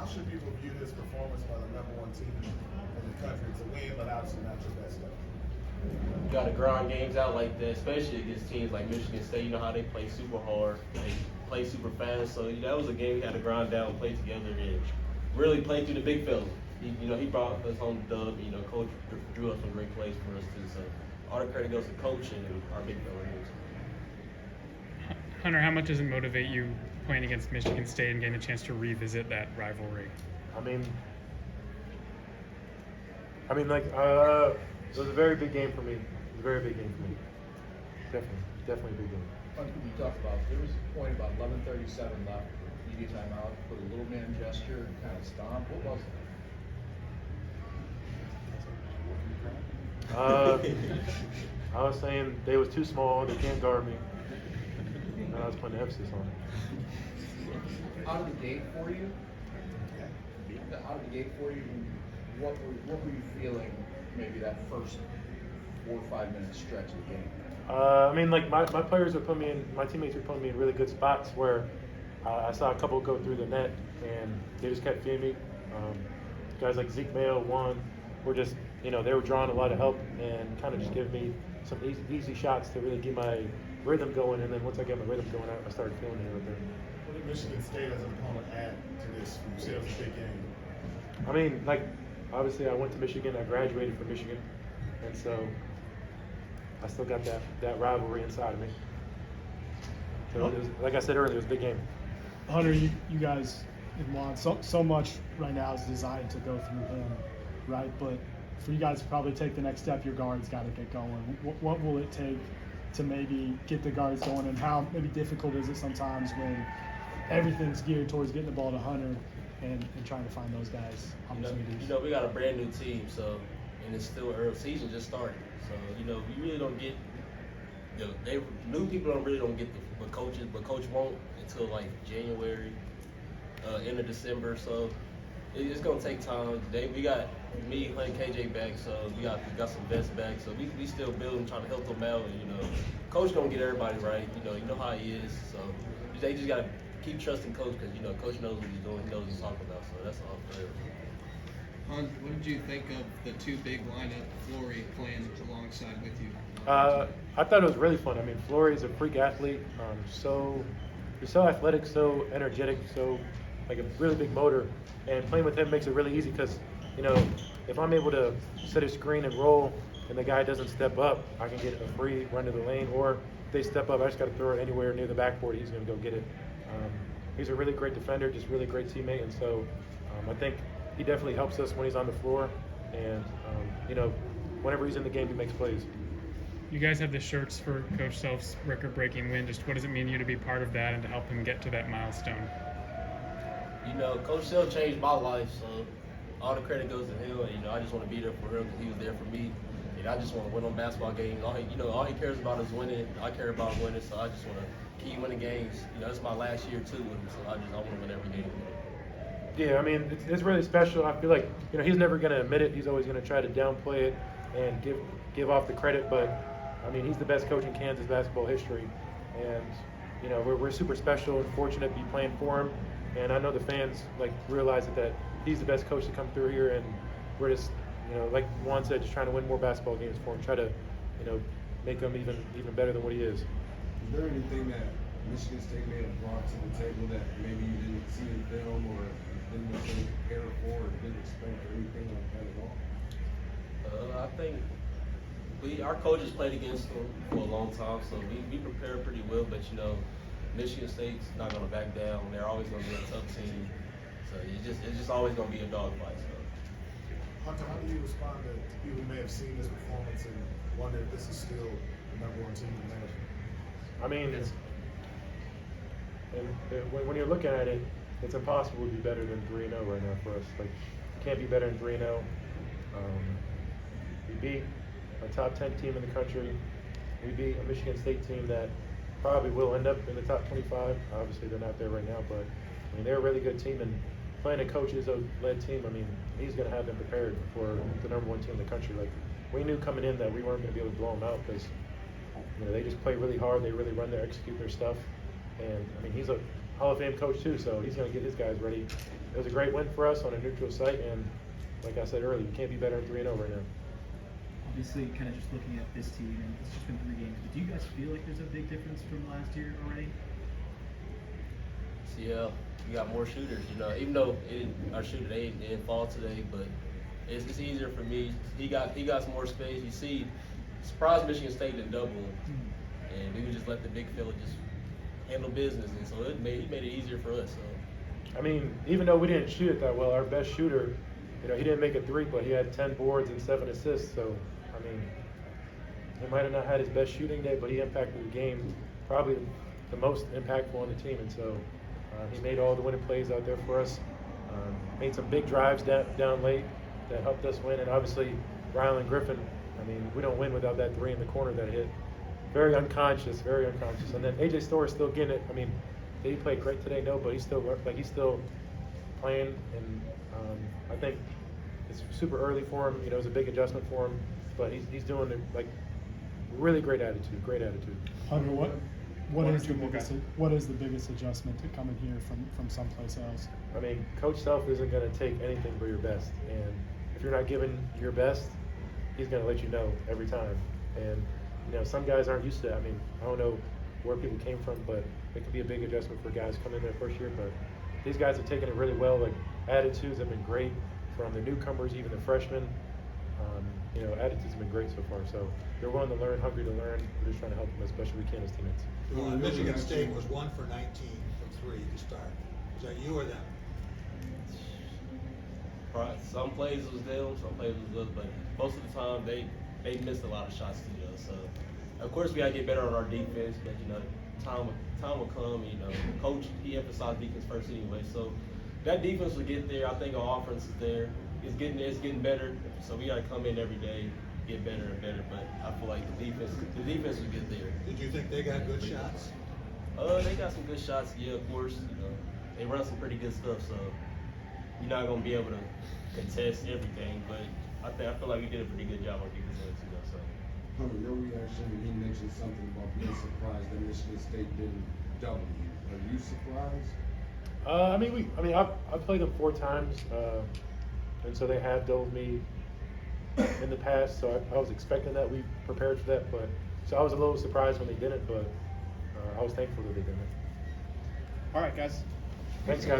How should people view this performance by the #1 team in the country? It's a win, but obviously not your best stuff. You got to grind games out like that, especially against teams like Michigan State. You know how they play super hard, they play super fast. So that was a game we had to grind down, play together, and really play through the big fella. He brought us home the dub. Coach drew up some great plays for us too. So all the credit goes to coach and our big fella here. Hunter, how much does it motivate you playing against Michigan State and getting a chance to revisit that rivalry? It was a very big game for me. It was a very big game for me. Definitely a big game. You talked about, there was a point about 11:37 left, media timeout, put a little man gesture, kind of stomp. What was it? I was saying they was too small, they can't guard me. And I was putting emphasis on it. Out of the gate for you, what were you feeling maybe that first 4 or 5 minute stretch of the game? My players were putting me in, my teammates were putting me in really good spots where I saw a couple go through the net and they just kept feeding me. Guys like Zeke Mayo, were just, they were drawing a lot of help and kind of just giving me some easy shots to really get my rhythm going. And then once I got my rhythm going, I started feeling it right there. What did Michigan State as an opponent add to this? You said it was a big game. Obviously I went to Michigan, I graduated from Michigan, and so I still got that rivalry inside of me. So it was, like I said earlier, it was a big game. Hunter, you guys and Juan, so much right now is designed to go through him, right? But for you guys to probably take the next step, your guards got to get going. What will it take to maybe get the guards going, and how maybe difficult is it sometimes when everything's geared towards getting the ball to Hunter and trying to find those guys opportunities? We got a brand new team, and it's still early season just started. So we really don't get new people don't get but coach won't until like January, end of December. So it's gonna take time. We got me, Hunt, KJ back, so we got some vets back. So we still building, trying to help them out. And coach gonna get everybody right. You know how he is. So they just gotta keep trusting coach because coach knows what he's doing. He knows what he's talking about. So that's all for everyone. What did you think of the two big lineup, Flory playing alongside with you? I thought it was really fun. Flory is a freak athlete. He's so athletic, so energetic, so like a really big motor. And playing with him makes it really easy because, if I'm able to set a screen and roll and the guy doesn't step up, I can get a free run to the lane. Or if they step up, I just got to throw it anywhere near the backboard. He's going to go get it. He's a really great defender, just really great teammate. And so I think he definitely helps us when he's on the floor. And, whenever he's in the game, he makes plays. You guys have the shirts for Coach Self's record-breaking win. Just what does it mean to you to be part of that and to help him get to that milestone? Coach Self changed my life, so all the credit goes to him. And, I just want to be there for him because he was there for me. And I just want to win on basketball games. All he cares about is winning. I care about winning, so I just want to keep winning games. It's my last year too with him, so I want to win every game. Yeah, it's really special. I feel like, he's never going to admit it. He's always going to try to downplay it and give off the credit. But, he's the best coach in Kansas basketball history. And, we're super special and fortunate to be playing for him. And I know the fans, realize that he's the best coach to come through here. And we're just, like Juan said, just trying to win more basketball games for him, try to, make him even better than what he is. Is there anything that Michigan State may have brought to the table that maybe you didn't see in film or didn't necessarily prepare for or didn't expect or anything like that at all? I think our coaches played against them for a long time, so we prepared pretty well. But Michigan State's not going to back down. They're always going to be a tough team. So it's just always going to be a dogfight. So. Hunter, how do you respond to people who may have seen this performance and wonder if this is still the #1 team in the nation? When you're looking at it, it's impossible to be better than 3-0 right now for us. You can't be better than 3-0. We beat a top 10 team in the country. We beat a Michigan State team that probably will end up in the top 25. Obviously, they're not there right now, but they're a really good team. And playing a coaches-led team, he's going to have them prepared for the #1 team in the country. We knew coming in that we weren't going to be able to blow them out because they just play really hard. They really execute their stuff. And he's a Hall of Fame coach too, so he's going to get his guys ready it was a great win for us on a neutral site, and like I said earlier, you can't be better than 3-0 right now. Obviously, kind of just looking at this team, and it's just been 3 games, but do you guys feel like there's a big difference from last year already? Yeah, we got more shooters, you know. Even though our shooter they didn't fall today, but it's easier for me. He got some more space. You see, surprised Michigan State didn't double him, and we would just let the big fella just handle business, and so it made it easier for us. So. I mean, even though we didn't shoot it that well, our best shooter, you know, he didn't make a 3, but he had 10 boards and 7 assists. So, I mean, he might have not had his best shooting day, but he impacted the game, probably the most impactful on the team. And so he made all the winning plays out there for us. Made some big drives down late that helped us win. And obviously, Rylan Griffin, I mean, we don't win without that 3 in the corner that hit. Very unconscious, very unconscious. And then AJ Storr is still getting it. I mean, did he play great today? No, but he's still playing. And I think it's super early for him. You know, it was a big adjustment for him, but he's doing it like really great attitude. Hunter, what is the biggest adjustment to coming here from someplace else? I mean, Coach Self isn't going to take anything but your best, and if you're not giving your best, he's going to let you know every time. And you know, some guys aren't used to that. I mean, I don't know where people came from, but it could be a big adjustment for guys coming in their first year. But these guys have taken it really well. Like, attitudes have been great from the newcomers, even the freshmen. You know, attitudes have been great so far. So they're willing to learn, hungry to learn. We're just trying to help them as best as we can as teammates. Well, Michigan State was 1 for 19 from 3 to start. Is that you or them? Some plays was them, some plays was us, but most of the time they missed a lot of shots to us. So of course we gotta get better on our defense, but you know, time will come. You know, Coach he emphasized defense first anyway. So that defense will get there. I think our offense is there. It's getting better. So we gotta come in every day, get better and better. But I feel like the defense will get there. Did you think they got good shots? They got some good shots. Yeah, of course. You know, they run some pretty good stuff. So you're not gonna be able to contest everything, but I feel like we did a pretty good job on defense, you know. So. Hunter, your reaction when he mentioned something about being surprised that Michigan State didn't double you. Are you surprised? I've played them 4 times, and so they have doubled me in the past. So I was expecting that. We prepared for that, but so I was a little surprised when they didn't, but I was thankful that they didn't. All right, guys. Thanks, guys.